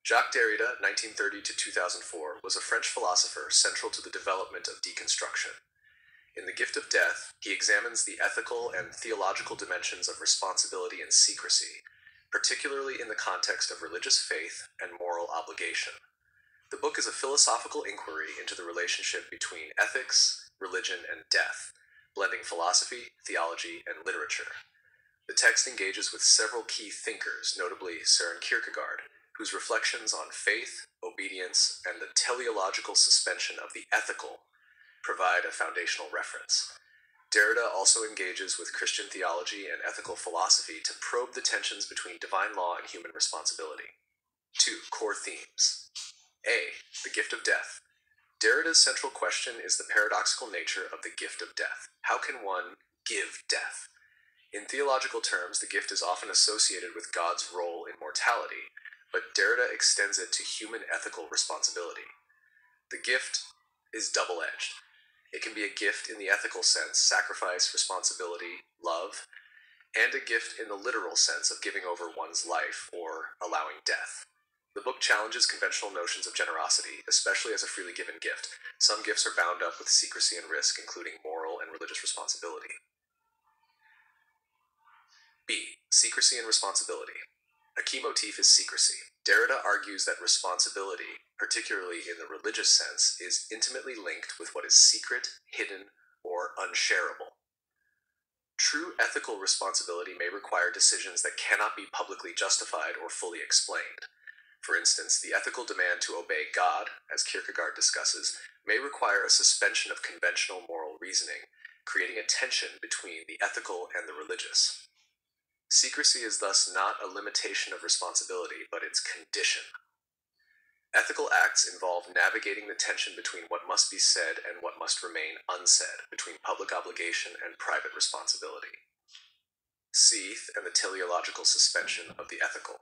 Jacques Derrida, 1930 to 2004, was a French philosopher central to the development of deconstruction. In The Gift of Death, he examines the ethical and theological dimensions of responsibility and secrecy, particularly in the context of religious faith and moral obligation. The book is a philosophical inquiry into the relationship between ethics, religion, and death, blending philosophy, theology, and literature. The text engages with several key thinkers, notably Søren Kierkegaard, whose reflections on faith, obedience, and the teleological suspension of the ethical provide a foundational reference. Derrida also engages with Christian theology and ethical philosophy to probe the tensions between divine law and human responsibility. 2. Core themes. A. The gift of death. Derrida's central question is the paradoxical nature of the gift of death. How can one give death? In theological terms, the gift is often associated with God's role in mortality, but Derrida extends it to human ethical responsibility. The gift is double-edged. It can be a gift in the ethical sense, sacrifice, responsibility, love, and a gift in the literal sense of giving over one's life or allowing death. The book challenges conventional notions of generosity, especially as a freely given gift. Some gifts are bound up with secrecy and risk, including moral and religious responsibility. B. Secrecy and responsibility. A key motif is secrecy. Derrida argues that responsibility, particularly in the religious sense, is intimately linked with what is secret, hidden, or unshareable. True ethical responsibility may require decisions that cannot be publicly justified or fully explained. For instance, the ethical demand to obey God, as Kierkegaard discusses, may require a suspension of conventional moral reasoning, creating a tension between the ethical and the religious. Secrecy is thus not a limitation of responsibility, but its condition. Ethical acts involve navigating the tension between what must be said and what must remain unsaid, between public obligation and private responsibility. C. And the teleological suspension of the ethical.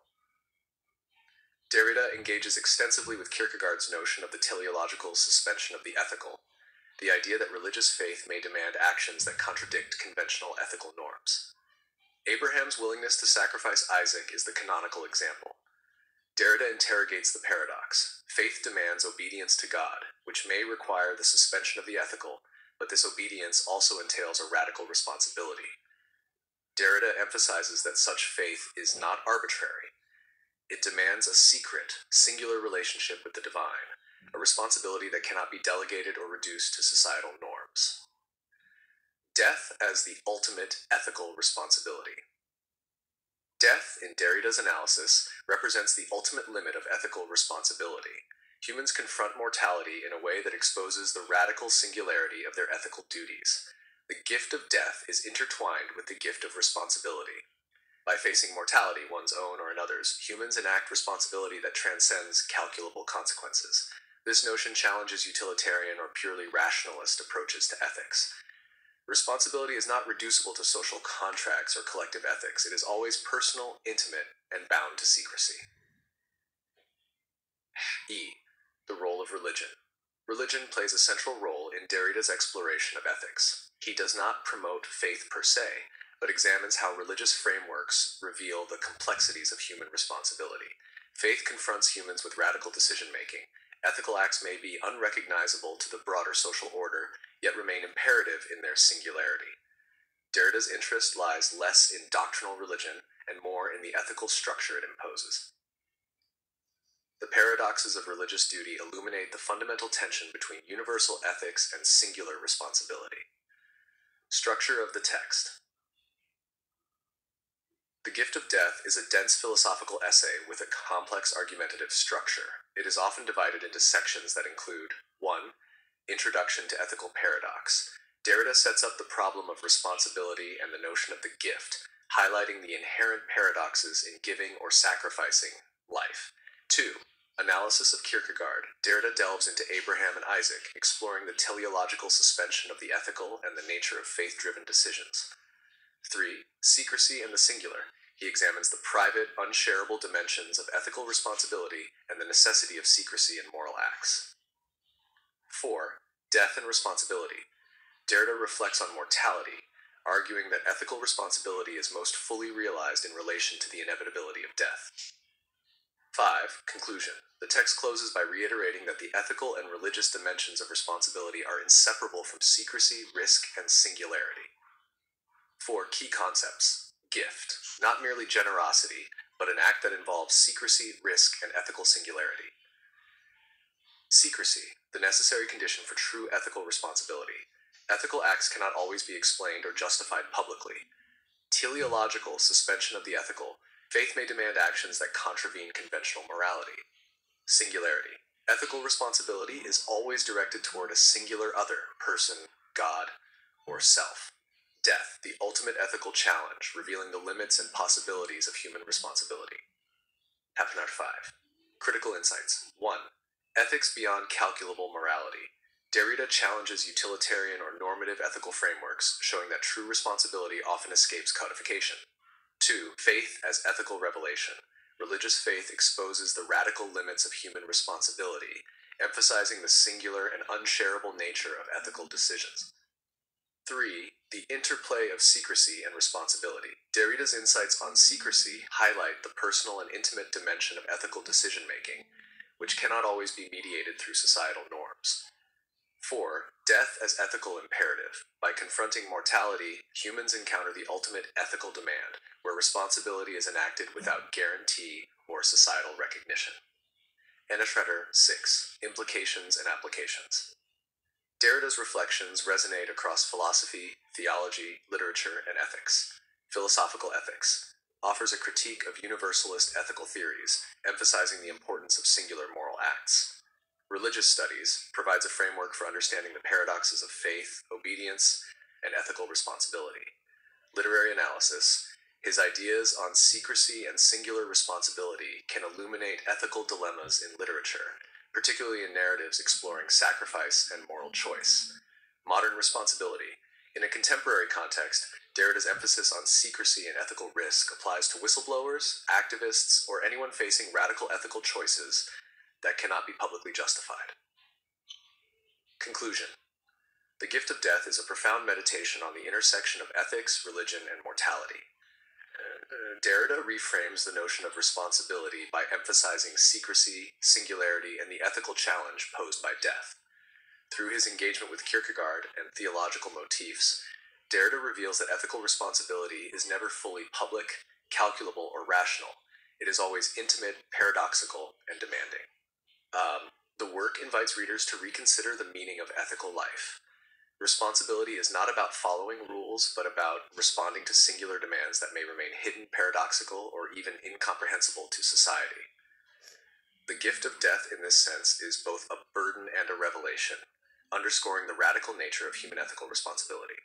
Derrida engages extensively with Kierkegaard's notion of the teleological suspension of the ethical, the idea that religious faith may demand actions that contradict conventional ethical norms. Abraham's willingness to sacrifice Isaac is the canonical example. Derrida interrogates the paradox. Faith demands obedience to God, which may require the suspension of the ethical, but this obedience also entails a radical responsibility. Derrida emphasizes that such faith is not arbitrary. It demands a secret, singular relationship with the divine, a responsibility that cannot be delegated or reduced to societal norms. Death as the ultimate ethical responsibility. Death, in Derrida's analysis, represents the ultimate limit of ethical responsibility. Humans confront mortality in a way that exposes the radical singularity of their ethical duties. The gift of death is intertwined with the gift of responsibility. By facing mortality, one's own or another's, humans enact responsibility that transcends calculable consequences. This notion challenges utilitarian or purely rationalist approaches to ethics. Responsibility is not reducible to social contracts or collective ethics. It is always personal, intimate, and bound to secrecy. E. The role of religion. Religion plays a central role in Derrida's exploration of ethics. He does not promote faith per se, but examines how religious frameworks reveal the complexities of human responsibility. Faith confronts humans with radical decision-making. Ethical acts may be unrecognizable to the broader social order, yet remain imperative in their singularity. Derrida's interest lies less in doctrinal religion and more in the ethical structure it imposes. The paradoxes of religious duty illuminate the fundamental tension between universal ethics and singular responsibility. Structure of the text. The Gift of Death is a dense philosophical essay with a complex argumentative structure. It is often divided into sections that include 1. Introduction to Ethical Paradox. Derrida sets up the problem of responsibility and the notion of the gift, highlighting the inherent paradoxes in giving or sacrificing life. 2. Analysis of Kierkegaard. Derrida delves into Abraham and Isaac, exploring the teleological suspension of the ethical and the nature of faith-driven decisions. 3. Secrecy and the singular. He examines the private, unshareable dimensions of ethical responsibility and the necessity of secrecy in moral acts. 4. Death and responsibility. Derrida reflects on mortality, arguing that ethical responsibility is most fully realized in relation to the inevitability of death. 5. Conclusion. The text closes by reiterating that the ethical and religious dimensions of responsibility are inseparable from secrecy, risk, and singularity. 4. Key concepts. Gift. Not merely generosity, but an act that involves secrecy, risk, and ethical singularity. Secrecy. The necessary condition for true ethical responsibility. Ethical acts cannot always be explained or justified publicly. Teleological suspension of the ethical. Faith may demand actions that contravene conventional morality. Singularity. Ethical responsibility is always directed toward a singular other, person, God, or self. Death, the ultimate ethical challenge, revealing the limits and possibilities of human responsibility. Happinard 5. Critical insights. 1. Ethics beyond calculable morality. Derrida challenges utilitarian or normative ethical frameworks, showing that true responsibility often escapes codification. 2. Faith as ethical revelation. Religious faith exposes the radical limits of human responsibility, emphasizing the singular and unshareable nature of ethical decisions. 3. The interplay of secrecy and responsibility. Derrida's insights on secrecy highlight the personal and intimate dimension of ethical decision-making, which cannot always be mediated through societal norms. 4. Death as ethical imperative. By confronting mortality, humans encounter the ultimate ethical demand, where responsibility is enacted without guarantee or societal recognition. Shredder 6. Implications and applications. Derrida's reflections resonate across philosophy, theology, literature, and ethics. Philosophical ethics offers a critique of universalist ethical theories, emphasizing the importance of singular moral acts. Religious studies provides a framework for understanding the paradoxes of faith, obedience, and ethical responsibility. Literary analysis. His ideas on secrecy and singular responsibility can illuminate ethical dilemmas in literature, particularly in narratives exploring sacrifice and moral choice. Modern responsibility. In a contemporary context, Derrida's emphasis on secrecy and ethical risk applies to whistleblowers, activists, or anyone facing radical ethical choices that cannot be publicly justified. Conclusion. The Gift of Death is a profound meditation on the intersection of ethics, religion, and mortality. Derrida reframes the notion of responsibility by emphasizing secrecy, singularity, and the ethical challenge posed by death. Through his engagement with Kierkegaard and theological motifs, Derrida reveals that ethical responsibility is never fully public, calculable, or rational. It is always intimate, paradoxical, and demanding. The work invites readers to reconsider the meaning of ethical life. Responsibility is not about following rules, but about responding to singular demands that may remain hidden, paradoxical, or even incomprehensible to society. The gift of death, in this sense, is both a burden and a revelation, underscoring the radical nature of human ethical responsibility.